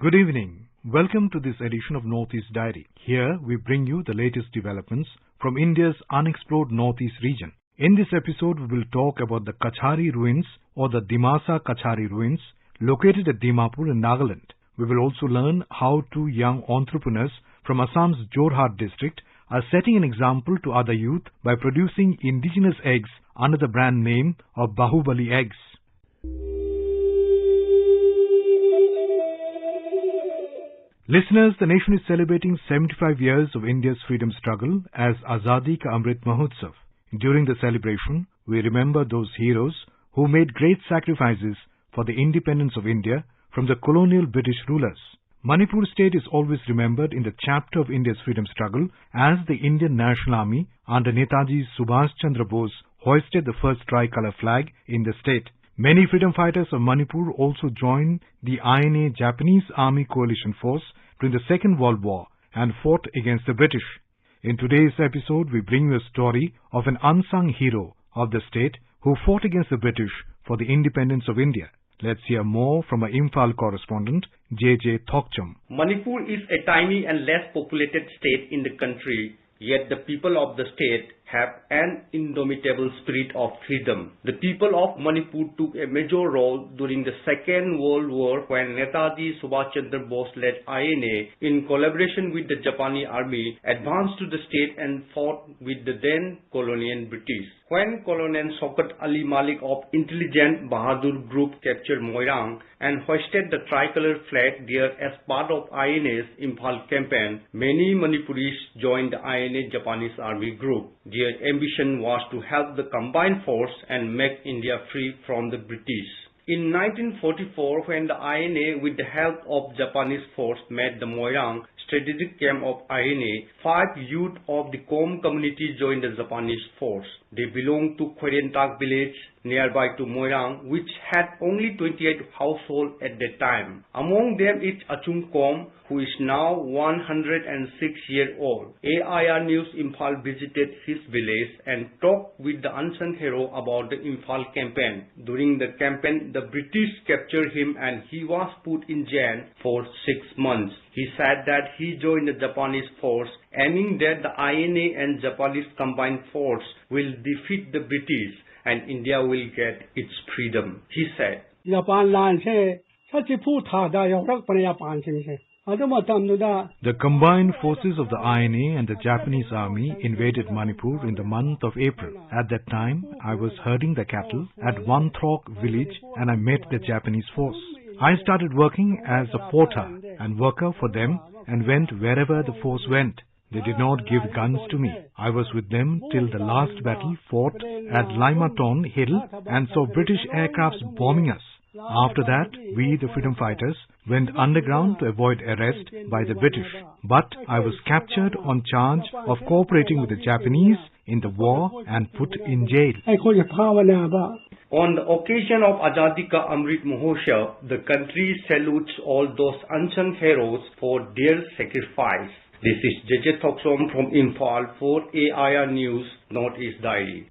Good evening. Welcome to this edition of Northeast Diary. Here we bring you the latest developments from India's unexplored Northeast region. In this episode, we will talk about the Kachari Ruins or the Masa Kachari Ruins located at Dimapur in Nagaland. We will also learn how two young entrepreneurs from Assam's Jorhat district are setting an example to other youth by producing indigenous eggs under the brand name of Bahubali eggs. Listeners, the nation is celebrating 75 years of India's freedom struggle as Azadi Ka Amrit Mahotsav. During the celebration, we remember those heroes who made great sacrifices for the independence of India from the colonial British rulers. Manipur state is always remembered in the chapter of India's freedom struggle as the Indian National Army under Netaji Subhash Chandra Bose hoisted the first tricolour flag in the state. Many freedom fighters of Manipur also joined the INA Japanese Army Coalition Force during the Second World War and fought against the British. In today's episode, we bring you a story of an unsung hero of the state who fought against the British for the independence of India. Let's hear more from our Imphal correspondent, J.J. Thokcham. Manipur is a tiny and less populated state in the country, yet the people of the state have an indomitable spirit of freedom. The people of Manipur took a major role during the Second World War when Netaji Subhash Chandra Bose led INA in collaboration with the Japanese army advanced to the state and fought with the then colonial British. When Colonel Shaukat Ali Malik of Intelligent Bahadur Group captured Moirang and hoisted the tricolour flag there as part of INA's Imphal campaign, many Manipuris joined the INA Japanese Army Group. Their ambition was to help the combined force and make India free from the British. In 1944, when the INA with the help of Japanese force made the Moirang strategic camp of INA, 5 youth of the Kom community joined the Japanese force. They belonged to Khorientak village nearby to Moirang, which had only 28 households at that time. Among them is Achung Kom, who is now 106 years old. AIR News Imphal visited his village and talked with the unsung hero about the Imphal campaign. During the campaign, the British captured him and he was put in jail for 6 months. He said that he joined the Japanese force, aiming that the INA and Japanese combined force will defeat the British and India will get its freedom. He said, The combined forces of the INA and the Japanese army invaded Manipur in the month of April. At that time, I was herding the cattle at Wanthok village and I met the Japanese force. I started working as a porter and worker for them and went wherever the force went. They did not give guns to me. I was with them till the last battle fought at Limaton Hill and saw British aircrafts bombing us. After that, we, the freedom fighters, went underground to avoid arrest by the British. But I was captured on charge of cooperating with the Japanese in the war and put in jail. On the occasion of Azadi Ka Amrit Mahotsav, the country salutes all those unsung heroes for their sacrifice. This is J.J. Thokcham from Imphal for AIR News, Northeast Diary.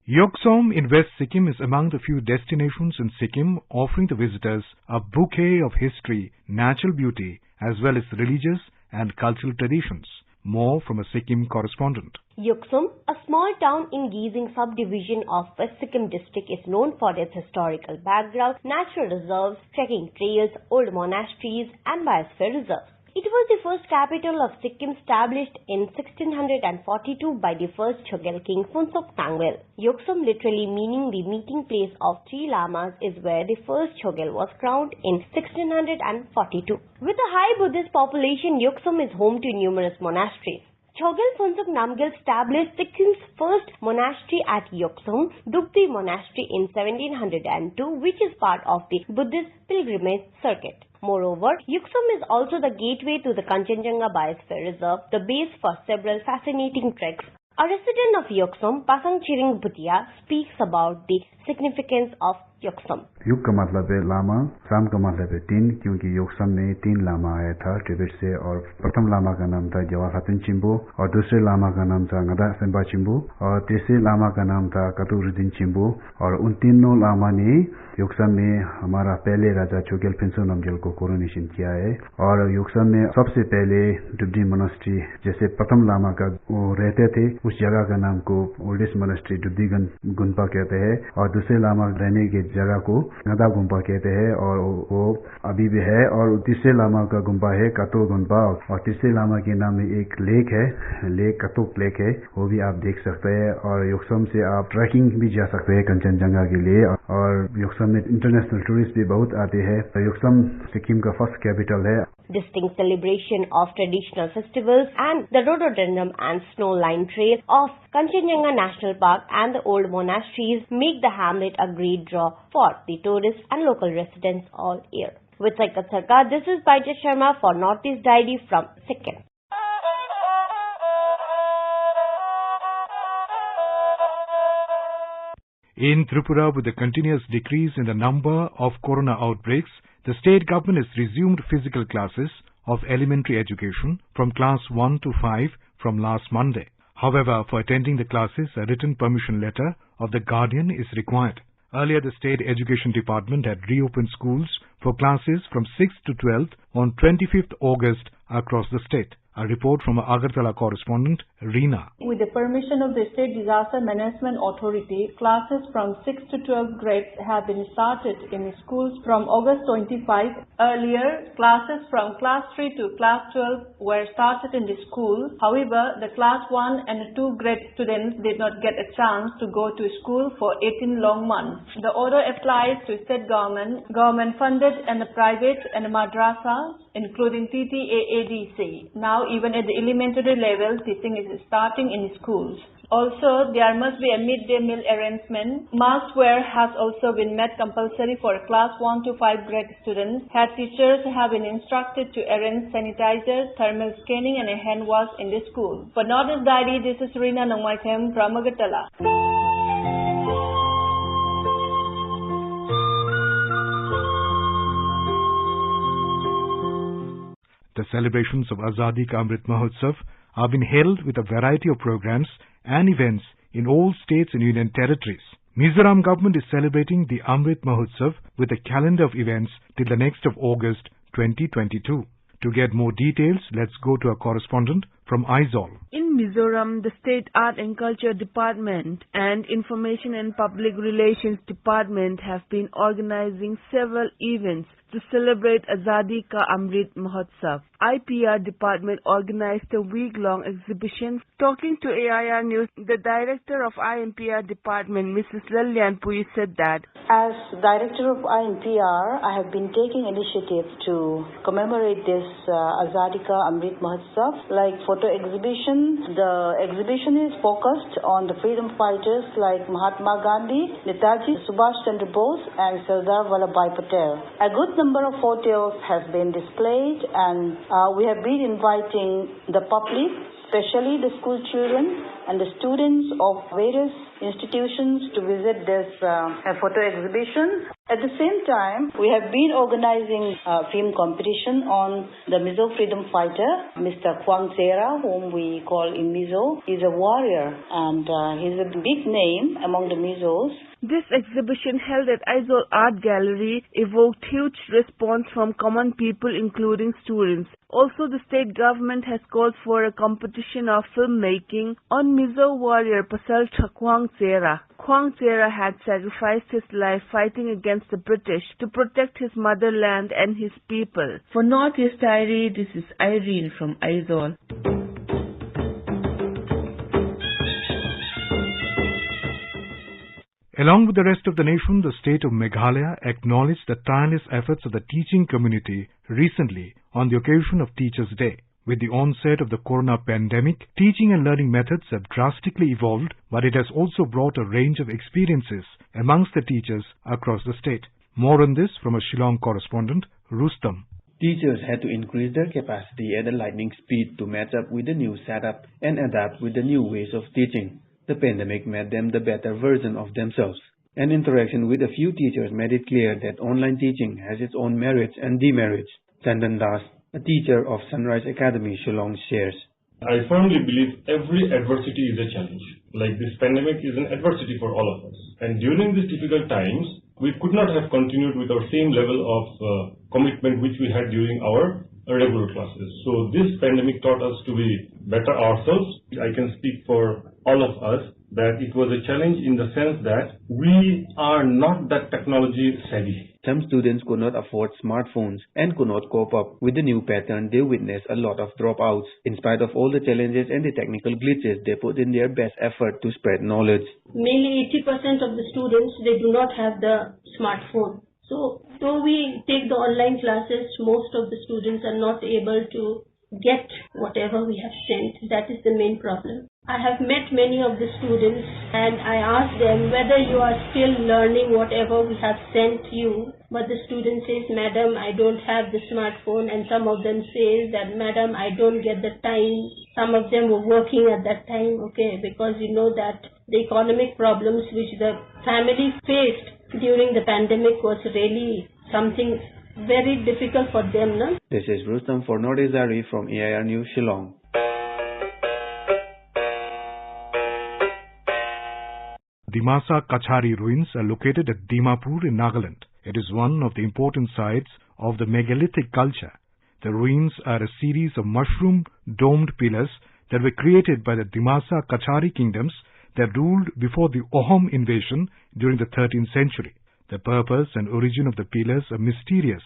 Yoksom in West Sikkim is among the few destinations in Sikkim offering the visitors a bouquet of history, natural beauty, as well as religious and cultural traditions. More from a Sikkim correspondent. Yoksom, a small town in Gizing subdivision of West Sikkim district, is known for its historical background, natural reserves, trekking trails, old monasteries and biosphere reserves. It was the first capital of Sikkim established in 1642 by the first Chogyal king Phuntsok Nangwel. Yoksom, literally meaning the meeting place of 3 lamas, is where the first Chogyal was crowned in 1642. With a high Buddhist population, Yoksom is home to numerous monasteries. Chogyal Phuntsok Namgyal established Sikkim's first monastery at Yoksom, Dukti Monastery in 1702, which is part of the Buddhist pilgrimage circuit. Moreover, Yoksom is also the gateway to the Kanchenjunga Biosphere Reserve, the base for several fascinating treks. A resident of Yoksom, Pasang Chiring Bhutia, speaks about the significance of Yoksam. युग का मतलब है लामा, शाम का मतलब है 3, क्योंकि योक्सम में 3 लामा आया था तिब्बत से, और प्रथम लामा का नाम था जवाहर खातून चिम्बू, और दूसरे लामा का नाम था ngada सेम्बा चिम्बू, और तीसरे लामा का नाम था कतुरुद्दीन चिम्बू। और उन तीनों लामा ने योक्सम में हमारा पहले राजा चोगेल फिंसो नामग्याल को कोरोनेशन किया है। और योक्सम में सबसे पहले डुब्डी मोनास्ट्री, जैसे प्रथम लामा का वो रहते थे, उस जगह का नाम को ओल्डेस्ट मोनास्ट्री डुब्डी गुम्पा कहते हैं, और दूसरे लामा रहने की जगह को ngada गुम्पा कहते हैं, और वो अभी भी है। और तीसरे लामा का गुम्पा है कतो गुम्पा, और तीसरे लामा के नाम में एक लेक है, लेक कतोक लेक है, वो भी आप देख सकते हैं। और योक्सम से आप ट्रैकिंग भी जा सकते हैं कंचनजंगा के लिए। और योक्सम में इंटरनेशनल टूरिस्ट भी बहुत आते हैं। योक्सम सिक्किम का फर्स्ट कैपिटल है। Distinct celebration of traditional festivals and the rhododendron and snow line trail of Kanchenjunga National Park and the old monasteries make the hamlet a great draw for the tourists and local residents all year. With Saikat Sarkar, this is Baija Sharma for Northeast Diary from Sikkim. In Tripura, with the continuous decrease in the number of corona outbreaks, the state government has resumed physical classes of elementary education from class 1 to 5 from last Monday. However, for attending the classes, a written permission letter of the guardian is required. Earlier, the State Education Department had reopened schools for classes from 6th to 12th on 25th August across the state. A report from our Agartala correspondent, Reena. With the permission of the State Disaster Management Authority, classes from 6th to 12th grades have been started in schools from August 25. Earlier, classes from class 3 to class 12 were started in the school. However, the class 1 and 2 grade students did not get a chance to go to school for 18 long months. The order applies to state government funded and private and madrasas, including TTAADC. Now, even at the elementary level, teaching is starting in schools. Also, there must be a midday meal arrangement. Mask wear has also been made compulsory for class 1 to 5 grade students. Head teachers have been instructed to arrange sanitizer, thermal scanning and a hand wash in the school. For Northeast Diary, this is Reena Nongmaikem from Agartala. The celebrations of Azadi Ka Amrit Mahotsav have been held with a variety of programs and events in all states and union territories. Mizoram government is celebrating the Amrit Mahotsav with a calendar of events till the next of August 2022. To get more details, let's go to our correspondent from Aizawl. In Mizoram, the State Art and Culture Department and Information and Public Relations Department have been organizing several events to celebrate Azadi Ka Amrit Mahotsav. IPR department organized a week-long exhibition. Talking to AIR News, the director of IMPR department, Mrs. Lalyan Pui, said that, as director of IMPR, I have been taking initiative to commemorate this Azadi Ka Amrit Mahotsav, like photo exhibition. The exhibition is focused on the freedom fighters like Mahatma Gandhi, Netaji Subhash Chandra Bose and Sardar Vallabhbhai Patel. A good number of photos have been displayed, and we have been inviting the public, especially the school children and the students of various institutions, to visit this photo exhibition. At the same time, we have been organizing a film competition on the Mizo freedom fighter, Mr. Kwang Sera, whom we call in Mizo. He's a warrior, and he's a big name among the Mizos. This exhibition held at Aizawl Art Gallery evoked huge response from common people, including students. Also, the state government has called for a competition of filmmaking on Mizo warrior Pasal Kwang Sera. Kwang Sera had sacrificed his life fighting against the British to protect his motherland and his people. For Northeast Diary, this is Irene from Aizawl. Along with the rest of the nation, the state of Meghalaya acknowledged the tireless efforts of the teaching community recently on the occasion of Teachers' Day. With the onset of the corona pandemic, teaching and learning methods have drastically evolved, but it has also brought a range of experiences amongst the teachers across the state. More on this from a Shillong correspondent, Rustam. Teachers had to increase their capacity at a lightning speed to match up with the new setup and adapt with the new ways of teaching. The pandemic made them the better version of themselves. An interaction with a few teachers made it clear that online teaching has its own merits and demerits. Chandan Das, a teacher of Sunrise Academy, Shillong, shares. I firmly believe every adversity is a challenge. Like this pandemic is an adversity for all of us. And during these difficult times, we could not have continued with our same level of commitment which we had during our regular classes. So this pandemic taught us to be better ourselves. I can speak for all of us that it was a challenge in the sense that we are not that technology savvy. Some students could not afford smartphones and could not cope up with the new pattern. They witnessed a lot of dropouts. In spite of all the challenges and the technical glitches, they put in their best effort to spread knowledge. Mainly 80% of the students, they do not have the smartphone. So, though we take the online classes, most of the students are not able to get whatever we have sent. That is the main problem. I have met many of the students and I asked them whether you are still learning whatever we have sent you. But the student says, Madam, I don't have the smartphone, and some of them says that, Madam, I don't get the time. Some of them were working at that time, because you know that the economic problems which the family faced during the pandemic was really something very difficult for them, no? This is Rustam for Nordizari from AIR News, Shillong. The Masa Kachari Ruins are located at Dimapur in Nagaland. It is one of the important sites of the megalithic culture. The ruins are a series of mushroom-domed pillars that were created by the Dimasa Kachari kingdoms that ruled before the Ohom invasion during the 13th century. The purpose and origin of the pillars are mysterious.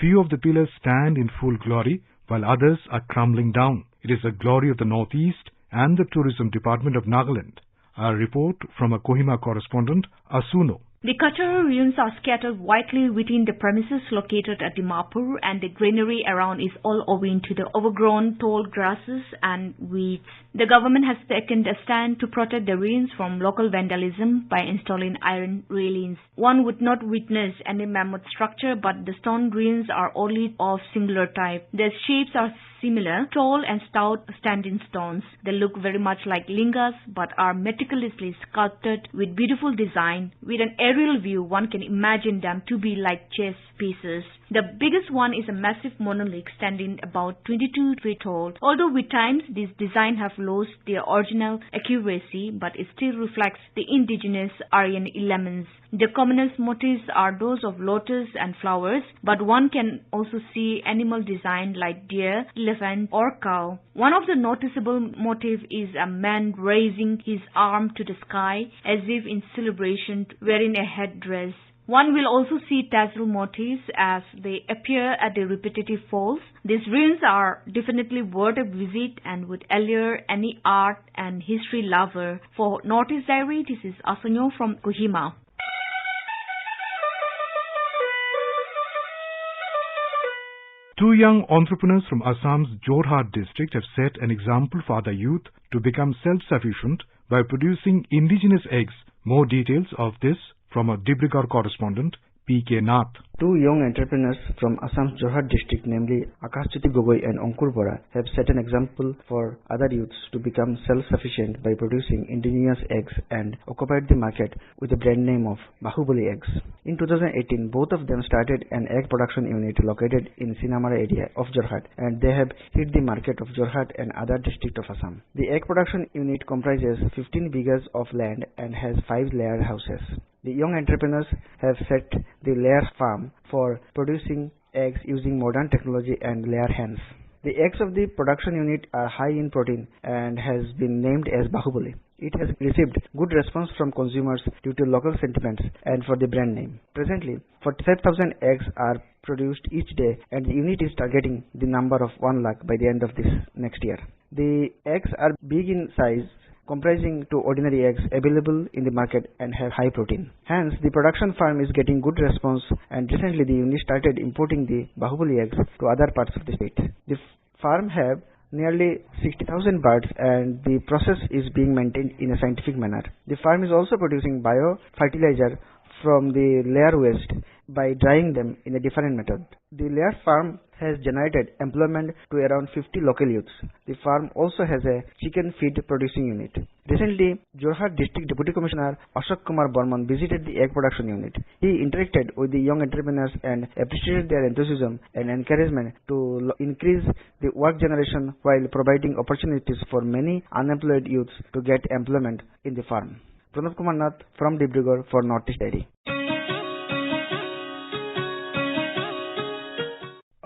Few of the pillars stand in full glory, while others are crumbling down. It is the glory of the Northeast and the Tourism Department of Nagaland. A report from a Kohima correspondent, Asuno. The Kachari Ruins are scattered widely within the premises located at Dimapur, and the greenery around is all owing to the overgrown tall grasses and weeds. The government has taken a stand to protect the ruins from local vandalism by installing iron railings. One would not witness any mammoth structure, but the stone ruins are only of singular type. Their shapes are similar, tall and stout standing stones. They look very much like lingas but are meticulously sculpted with beautiful design. With an aerial view, one can imagine them to be like chess pieces. The biggest one is a massive monolith standing about 22 feet tall. Although with times these designs have lost their original accuracy, but it still reflects the indigenous Aryan elements. The commonest motifs are those of lotus and flowers, but one can also see animal design like deer, elephant or cow. One of the noticeable motifs is a man raising his arm to the sky as if in celebration, wearing a headdress. One will also see tassel motifs as they appear at the repetitive falls. These ruins are definitely worth a visit and would allure any art and history lover. For Northeast Diary, this is Asanyo from Kohima. Two young entrepreneurs from Assam's Jorhat district have set an example for other youth to become self-sufficient by producing indigenous eggs. More details of this from a Dibrugarh correspondent, P.K. Nath. Two young entrepreneurs from Assam's Jorhat district, namely Akashjyoti Gogoi and Ankur Bora, have set an example for other youths to become self-sufficient by producing indigenous eggs and occupied the market with the brand name of Bahubali Eggs. In 2018, both of them started an egg production unit located in Sinamara area of Jorhat, and they have hit the market of Jorhat and other districts of Assam. The egg production unit comprises 15 bighas of land and has 5 layer houses. The young entrepreneurs have set the layer farm for producing eggs using modern technology and layer hens. The eggs of the production unit are high in protein and has been named as Bahubali. It has received good response from consumers due to local sentiments and for the brand name. Presently, 45,000 eggs are produced each day, and the unit is targeting the number of 1 lakh by the end of this next year. The eggs are big in size, comprising 2 ordinary eggs available in the market and have high protein. Hence, the production farm is getting good response, and recently the unit started importing the Bahubali eggs to other parts of the state. The farm have nearly 60,000 birds, and the process is being maintained in a scientific manner. The farm is also producing bio fertilizer from the layer waste by drying them in a different method. The layer farm has generated employment to around 50 local youths. The farm also has a chicken feed producing unit. Recently, Jorhat District Deputy Commissioner Ashok Kumar Burman visited the egg production unit. He interacted with the young entrepreneurs and appreciated their enthusiasm and encouragement to increase the work generation while providing opportunities for many unemployed youths to get employment in the farm. Pranab Kumar Nath from Dibrugarh for Northeast Dairy.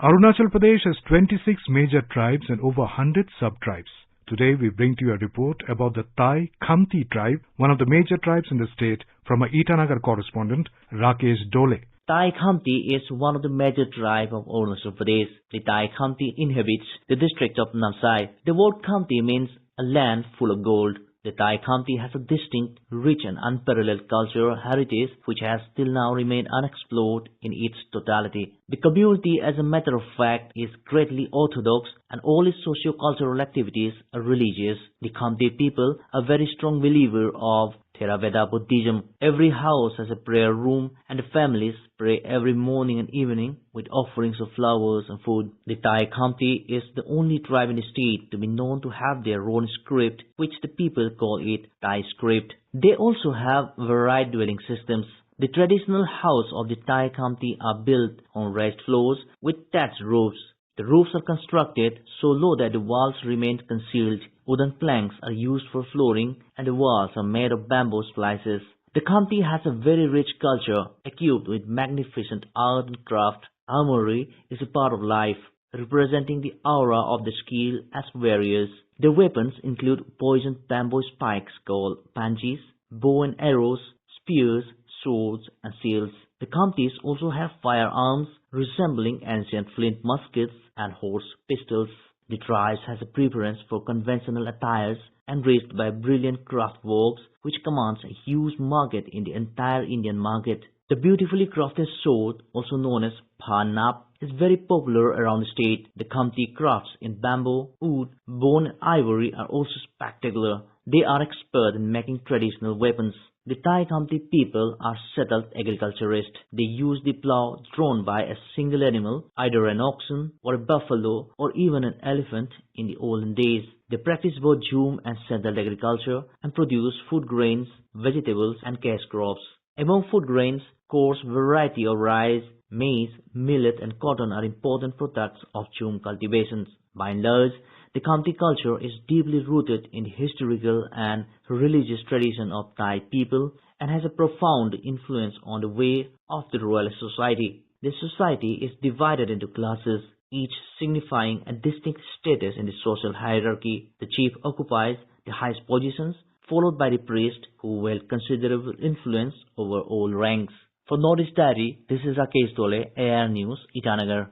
Arunachal Pradesh has 26 major tribes and over 100 sub-tribes. Today we bring to you a report about the Thai Khamti tribe, one of the major tribes in the state, from our Itanagar correspondent Rakesh Dole. Thai Khamti is one of the major tribes of Arunachal Pradesh. The Thai Khamti inhabits the district of Namsai. The word Khamti means a land full of gold. The Thai Khamti has a distinct, rich and unparalleled cultural heritage which has till now remained unexplored in its totality. The community, as a matter of fact, is greatly orthodox and all its socio-cultural activities are religious. The Khamti people are very strong believer of Theravada Buddhism. Every house has a prayer room and the families pray every morning and evening with offerings of flowers and food. The Thai Khamti is the only tribe in the state to be known to have their own script, which the people call it Thai script. They also have varied dwelling systems. The traditional house of the Thai Khamti are built on raised floors with thatched roofs. The roofs are constructed so low that the walls remain concealed. Wooden planks are used for flooring and the walls are made of bamboo splices. The Khamti has a very rich culture, equipped with magnificent art and craft. Armory is a part of life, representing the aura of the skill as warriors. The weapons include poisoned bamboo spikes called panjis, bow and arrows, spears, swords and shields. The Khamtis also have firearms resembling ancient flint muskets and horse pistols. The tribe has a preference for conventional attires enriched by brilliant craft works which commands a huge market in the entire Indian market. The beautifully crafted sword, also known as Phanap, is very popular around the state. The Khamti crafts in bamboo, wood, bone and ivory are also spectacular. They are expert in making traditional weapons. The Thai Khamti people are settled agriculturists. They use the plough drawn by a single animal, either an oxen or a buffalo or even an elephant in the olden days. They practice both jhum and settled agriculture and produce food grains, vegetables and cash crops. Among food grains, coarse variety of rice, maize, millet and cotton are important products of jhum cultivations. By and large, the Khamti culture is deeply rooted in the historical and religious tradition of Thai people and has a profound influence on the way of the royal society. This society is divided into classes, each signifying a distinct status in the social hierarchy. The chief occupies the highest positions, followed by the priest, who wield considerable influence over all ranks. For Northeast Diary, this is Rakesh Dole, AR News, Itanagar.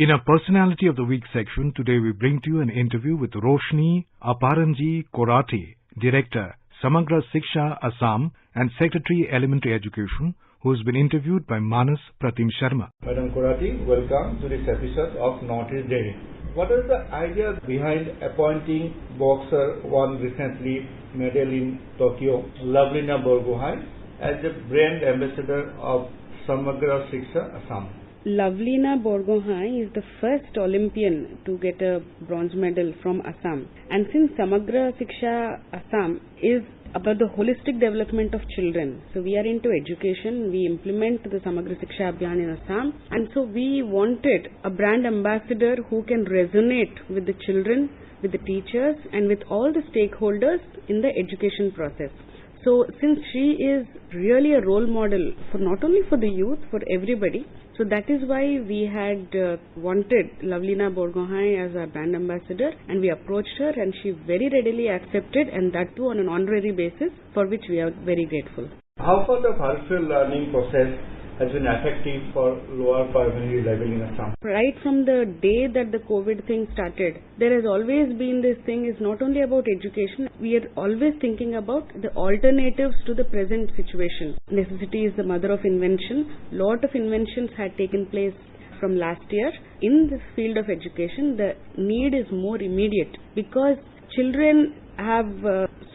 In our Personality of the Week section, today we bring to you an interview with Roshni Aparanji Korati, Director, Samagra Siksha Assam and Secretary Elementary Education, who has been interviewed by Manas Pratim Sharma. Madam Korati, welcome to this episode of Northeast Daily. What is the idea behind appointing boxer won recently medal in Tokyo, Lavlina Borgohain, as the brand ambassador of Samagra Siksha Assam? Lavlina Borgohain is the first Olympian to get a bronze medal from Assam. And since Samagra Siksha Assam is about the holistic development of children, so we are into education, we implement the Samagra Siksha Abhiyan in Assam, and so we wanted a brand ambassador who can resonate with the children, with the teachers and with all the stakeholders in the education process. So since she is really a role model for not only for the youth, for everybody, so that is why we had wanted Lavlina Borgohain as our brand ambassador, and we approached her and she very readily accepted, and that too on an honorary basis, for which we are very grateful. How far the virtual learning process has been effective for lower primary level in Assam? Right from the day that the COVID thing started, there has always been this thing is not only about education, we are always thinking about the alternatives to the present situation. Necessity is the mother of invention. Lot of inventions had taken place from last year. In this field of education, the need is more immediate because children have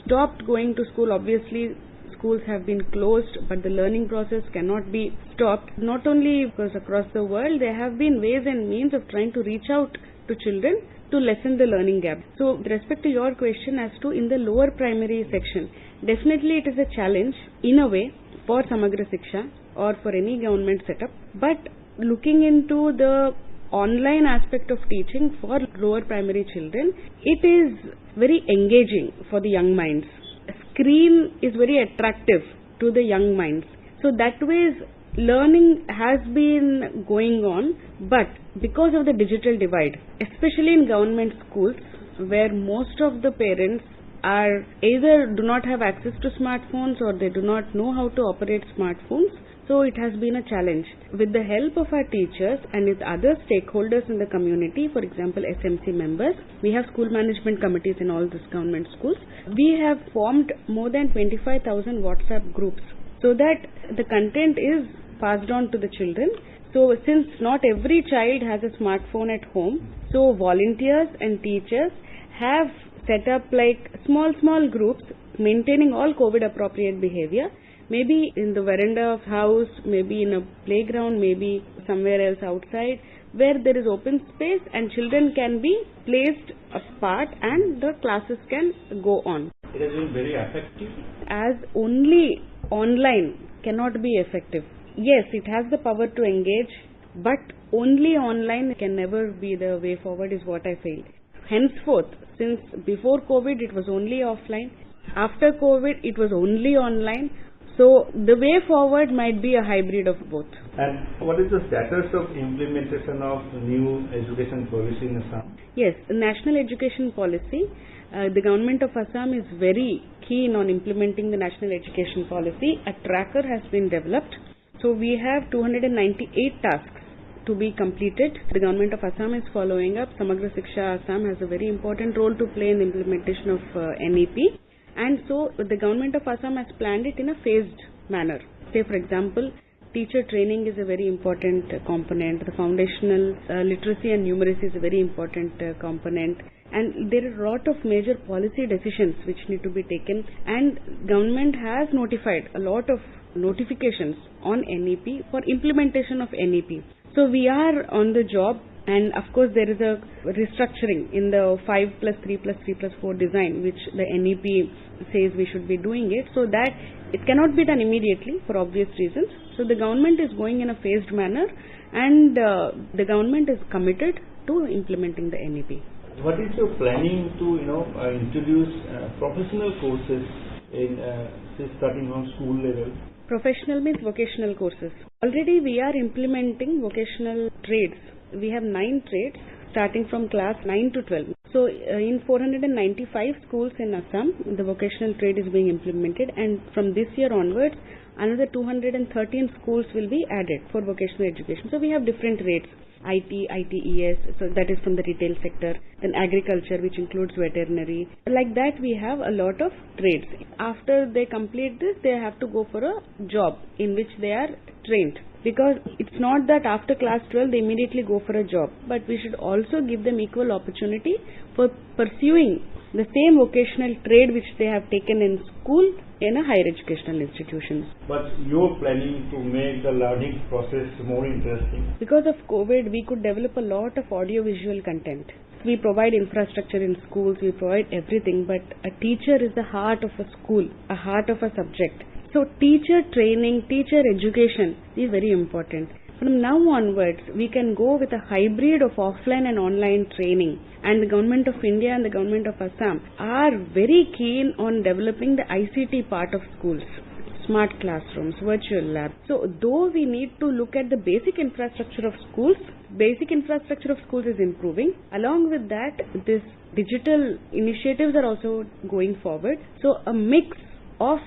stopped going to school. Obviously, schools have been closed, but the learning process cannot be stopped. Not only because across the world, there have been ways and means of trying to reach out to children to lessen the learning gap. So, with respect to your question as to in the lower primary section, definitely it is a challenge in a way for Samagra Shiksha or for any government setup. But looking into the online aspect of teaching for lower primary children, it is very engaging for the young minds. Screen is very attractive to the young minds. So that way learning has been going on, but because of the digital divide, especially in government schools where most of the parents are either do not have access to smartphones or they do not know how to operate smartphones, so it has been a challenge. With the help of our teachers and with other stakeholders in the community, for example SMC members, we have school management committees in all these government schools. We have formed more than 25,000 WhatsApp groups so that the content is passed on to the children. So since not every child has a smartphone at home, so volunteers and teachers have set up like small groups maintaining all COVID appropriate behavior, maybe in the veranda of house, maybe in a playground, maybe somewhere else outside, where there is open space and children can be placed apart and the classes can go on. It has been very effective. As only online cannot be effective. Yes, it has the power to engage, but only online can never be the way forward is what I feel. Henceforth, since before COVID it was only offline, after COVID it was only online, so the way forward might be a hybrid of both. And what is the status of implementation of new education policy in Assam? Yes, the national education policy, the government of Assam is very keen on implementing the national education policy. A tracker has been developed. So we have 298 tasks to be completed. The government of Assam is following up. Samagra Shiksha Assam has a very important role to play in the implementation of NEP. And so the government of Assam has planned it in a phased manner. Say for example, teacher training is a very important component. The foundational literacy and numeracy is a very important component. And there are a lot of major policy decisions which need to be taken. And government has notified a lot of notifications on NEP for implementation of NEP. So we are on the job, and of course there is a restructuring in the 5+3+3+4 design which the NEP says we should be doing it, so that it cannot be done immediately for obvious reasons. So the government is going in a phased manner, and the government is committed to implementing the NEP. What is your planning to introduce professional courses in starting from school level? Professional means vocational courses. Already we are implementing vocational trades. We have 9 trades starting from class 9 to 12. So in 495 schools in Assam, the vocational trade is being implemented, and from this year onwards, another 213 schools will be added for vocational education. So we have different rates. IT, ITES, so that is from the retail sector, then agriculture, which includes veterinary. Like that we have a lot of trades. After they complete this, they have to go for a job in which they are trained. Because it's not that after class 12 they immediately go for a job, but we should also give them equal opportunity for pursuing the same vocational trade which they have taken in school in a higher educational institutions. But you're planning to make the learning process more interesting. Because of COVID, we could develop a lot of audio-visual content. We provide infrastructure in schools, we provide everything, but a teacher is the heart of a school, a heart of a subject. So teacher training, teacher education is very important. From now onwards, we can go with a hybrid of offline and online training. And the Government of India and the Government of Assam are very keen on developing the ICT part of schools. Smart classrooms, virtual labs. So though we need to look at the basic infrastructure of schools is improving. Along with that, this digital initiatives are also going forward. So a mix of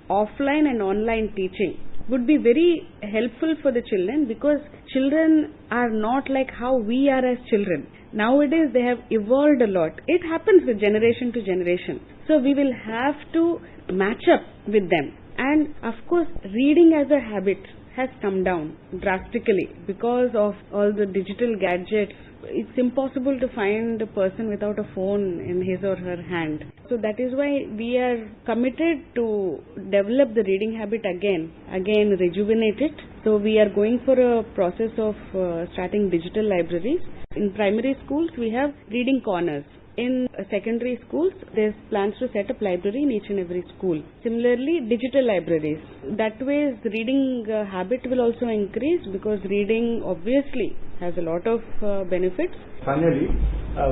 offline and online teaching would be very helpful for the children, because children are not like how we are as children. Nowadays they have evolved a lot. It happens with generation to generation. So we will have to match up with them. And of course, reading as a habit has come down drastically because of all the digital gadgets. It's impossible to find a person without a phone in his or her hand. So that is why we are committed to develop the reading habit again rejuvenate it. So we are going for a process of starting digital libraries. In primary schools, we have reading corners. In secondary schools, there's plans to set up library in each and every school. Similarly, digital libraries. That way, the reading habit will also increase because reading obviously has a lot of benefits. Finally,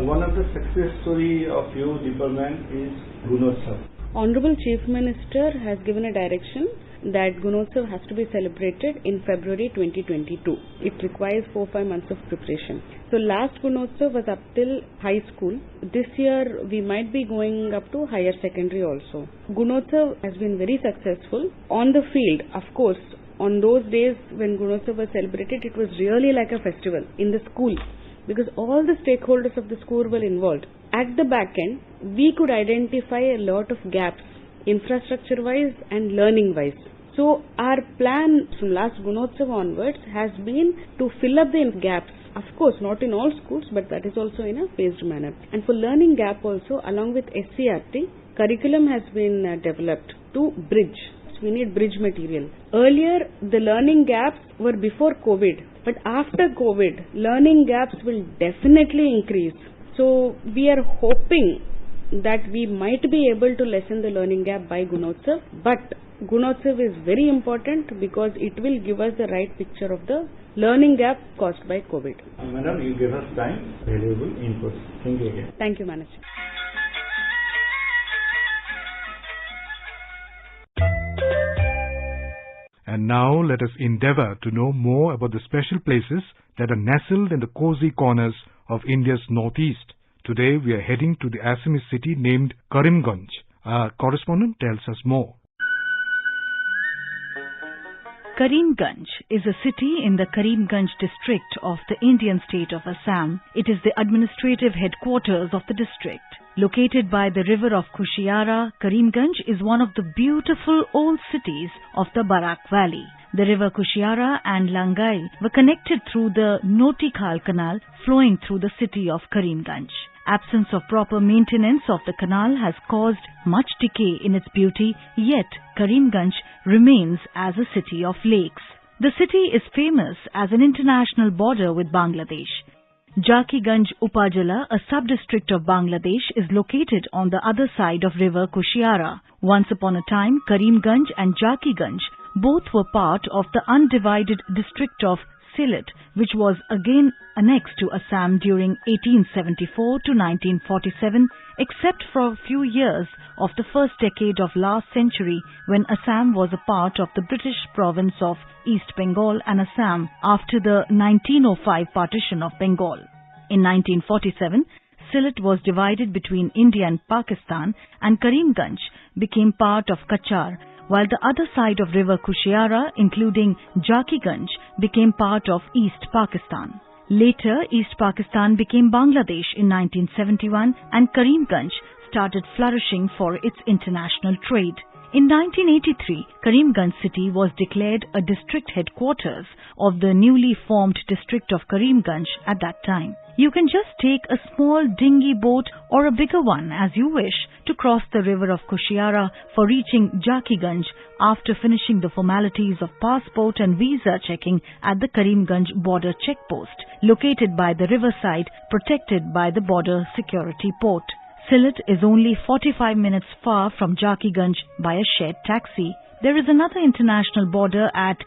one of the success story of your department is Gunotsav. Honorable Chief Minister has given a direction that Gunotsav has to be celebrated in February 2022. It requires 4-5 months of preparation. So last Gunotsav was up till high school. This year we might be going up to higher secondary also. Gunotsav has been very successful. On the field, of course, on those days when Gunotsav was celebrated, it was really like a festival in the school because all the stakeholders of the school were involved. At the back end, we could identify a lot of gaps, infrastructure-wise and learning-wise. So our plan from last Gunotsav onwards has been to fill up the gaps. Of course, not in all schools, but that is also in a phased manner. And for learning gap also, along with SCRT, curriculum has been developed to bridge. We need bridge material. Earlier, the learning gaps were before COVID, but after COVID, learning gaps will definitely increase. So we are hoping that we might be able to lessen the learning gap by Gunotsav, but Gunotsav is very important because it will give us the right picture of the learning gap caused by COVID. Madam, you gave us time, valuable inputs. Thank you again. Thank you, Manager. And now let us endeavour to know more about the special places that are nestled in the cozy corners of India's northeast. Today we are heading to the Assamese city named Kareem Ganj. Our correspondent tells us more. Kareem Ganj is a city in the Kareem Ganj district of the Indian state of Assam. It is the administrative headquarters of the district. Located by the river of Kushiara, Kareem Ganj is one of the beautiful old cities of the Barak Valley. The river Kushiara and Langai were connected through the Notikhal Canal flowing through the city of Kareem Ganj. Absence of proper maintenance of the canal has caused much decay in its beauty, yet Kareem Ganj remains as a city of lakes. The city is famous as an international border with Bangladesh. Jaki Ganj Upazila, a sub-district of Bangladesh, is located on the other side of river Kushiara. Once upon a time, Kareem Ganj and Jaki Ganj both were part of the undivided district of Sylhet, which was again annexed to Assam during 1874 to 1947, except for a few years of the first decade of last century when Assam was a part of the British province of East Bengal and Assam after the 1905 partition of Bengal. In 1947, Sylhet was divided between India and Pakistan, and Kareem Ganj became part of Kachar, while the other side of river Kushiara, including Jaki Ganj, became part of East Pakistan. Later, East Pakistan became Bangladesh in 1971 and Kareem Ganj started flourishing for its international trade. In 1983, Kareem Ganj city was declared a district headquarters of the newly formed district of Kareem Ganj at that time. You can just take a small dinghy boat or a bigger one as you wish to cross the river of Kushiara for reaching Jaki Ganj after finishing the formalities of passport and visa checking at the Kareem Ganj border checkpost, located by the riverside protected by the border security port. Sylhet is only 45 minutes far from Jaki Ganj by a shared taxi. There is another international border at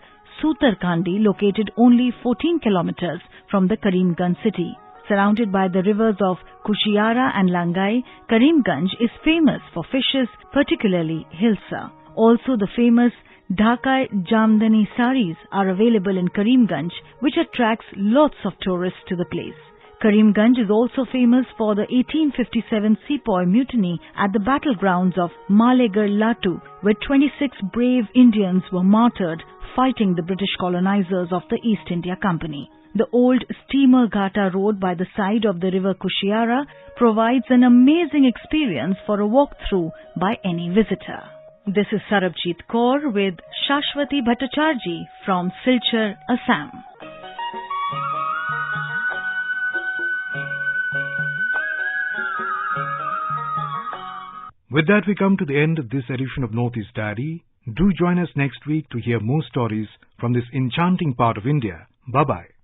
Sutarkandi located only 14 kilometers from the Kareem Ganj city. Surrounded by the rivers of Kushiara and Langai, Kareem Ganj is famous for fishes, particularly hilsa. Also the famous Dhakai Jamdani saris are available in Kareem Ganj, which attracts lots of tourists to the place. Kareem Ganj is also famous for the 1857 sepoy mutiny at the battlegrounds of Malegarh Latu, where 26 brave Indians were martyred fighting the British colonizers of the East India Company. The old steamer Ghata road by the side of the river Kushiara provides an amazing experience for a walkthrough by any visitor. This is Sarabjit Kaur with Shashwati Bhattacharjee from Silchar, Assam. With that, we come to the end of this edition of Northeast Diary. Do join us next week to hear more stories from this enchanting part of India. Bye-bye.